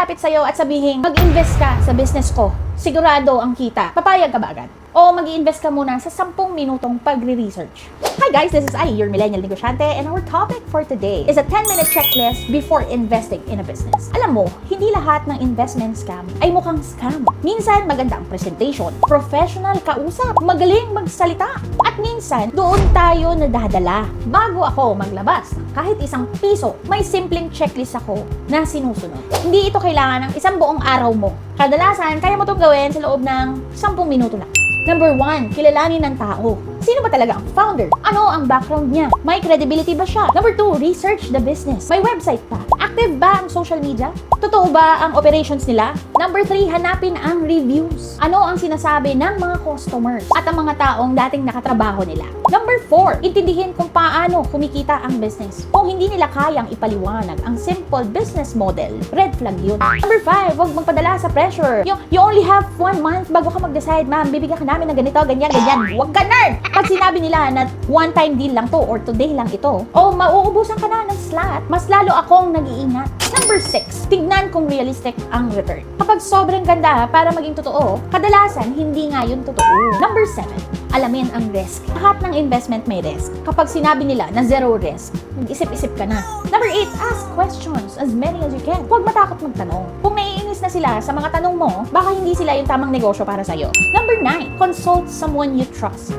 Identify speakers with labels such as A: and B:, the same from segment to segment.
A: lumapit sa'yo at sabihin, mag-invest ka sa business ko, sigurado ang kita, papayag ka ba agad? O mag-i-invest ka muna sa 10 minutong pagre-research? Hi guys, this is Ai, your millennial negosyante, and our topic for today is a 10-minute checklist before investing in a business. Alam mo, hindi lahat ng investment scam ay mukhang scam. Minsan maganda ang presentation, professional kausap, magaling magsalita, at minsan doon tayo nadadala. Bago ako maglabas kahit ₱1, may simpleng checklist ako na sinusunod. Hindi ito kailangan ng isang buong araw mo. Kadalasan, kaya mo itong gawin sa loob ng 10 minuto lang. Number 1, kilalanin ng tao. Sino ba talaga ang founder? Ano ang background niya? May credibility ba siya? Number 2, research the business. May website pa? Active ba ang social media? Totoo ba ang operations nila? Number 3, hanapin ang reviews. Ano ang sinasabi ng mga customers at ang mga taong dating nakatrabaho nila? Number 4, intindihin kung paano kumikita ang business. Kung hindi nila kayang ipaliwanag ang simple business model, red flag yun. Number 5, huwag magpadala sa pressure. You only have 1 month bago ka mag-decide, ma'am, bibigyan ka namin ng ganito, ganyan, ganyan. Huwag ka nerd! Pag sinabi nila na one-time deal lang to or today lang ito, o mauubusan ka na ng slot, mas lalo akong nag-iingat. Number 6, tignan kung realistic ang return. Kapag sobrang ganda para maging totoo, kadalasan hindi nga yun totoo. Number 7, alamin ang risk. Lahat ng investment may risk. Kapag sinabi nila na zero risk, mag-isip-isip ka na. Number 8, ask questions as many as you can. Huwag matakot magtanong. Kung naiinis na sila sa mga tanong mo, baka hindi sila yung tamang negosyo para sa'yo. Number 9, consult someone you trust.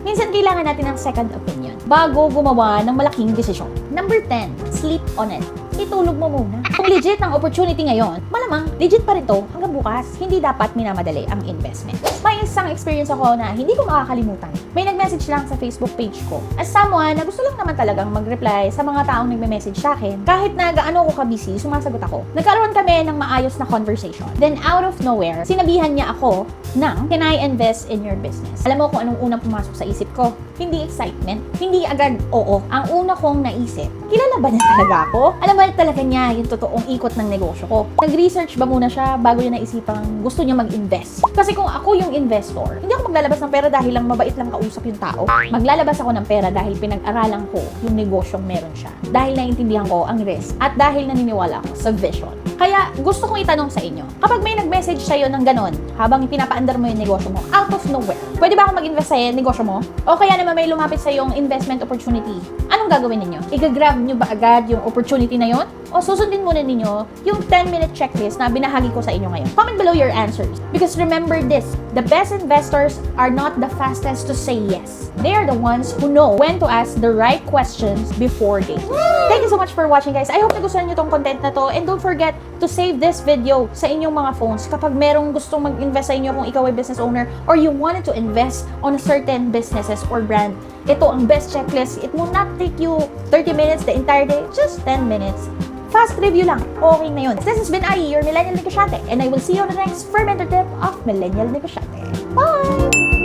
A: Minsan kailangan natin ng second opinion bago gumawa ng malaking desisyon. Number 10, sleep on it. Itulog mo muna. Kung legit ang opportunity ngayon, malamang legit pa rin to hanggang bukas. Hindi dapat minamadali ang investment. May isang experience ako na hindi ko makakalimutan. May nag-message lang sa Facebook page ko. As someone na gusto lang naman talagang mag-reply sa mga taong nagme-message sa akin, kahit na gaano ko ka-busy, sumasagot ako. Nagkaroon kami ng maayos na conversation. Then out of nowhere, sinabihan niya ako ng, can I invest in your business? Alam mo kung anong unang pumasok sa isip ko? Hindi excitement. Hindi agad oo. Ang una kong naisip, kilala ba niya talaga ako? Alam ba talaga niya yung totoong ikot ng negosyo ko? Nag-research ba muna siya bago niya naisipang gusto niya mag-invest? Kasi kung ako yung investor, hindi ako maglalabas ng pera dahil lang mabait lang kausap yung tao. Maglalabas ako ng pera dahil pinag-aralan ko yung negosyong meron siya. Dahil naiintindihan ko ang risk at dahil naniniwala ako sa vision. Kaya gusto kong itanong sa inyo, kapag may nag-message sa'yo ng ganon, habang pinapaandar mo yung negosyo mo, out of nowhere, pwede ba ako mag-invest sa negosyo mo? O kaya naman may lumapit sa yung investment opportunity, anong gagawin ninyo? I-grab nyo ba agad yung opportunity na yon? O susundin muna ninyo yung 10-minute checklist na binahagi ko sa inyo ngayon? Comment below your answers. Because remember this, the best investors are not the fastest to say yes. They are the ones who know when to ask the right questions before they do. Thank you so much for watching, guys. I hope nagustuhan nyo tong content na to. And don't forget to save this video sa inyong mga phones kapag merong gustong mag-invest sa inyo kung ikaw ay business owner or you wanted to invest on a certain businesses or brand. Ito ang best checklist. It will not take you 30 minutes the entire day, just 10 minutes. Fast review lang. Okay na yun. This has been Ai, your millennial negosyante, and I will see you on the next fermentor tip of Millennial Negosyante. Bye!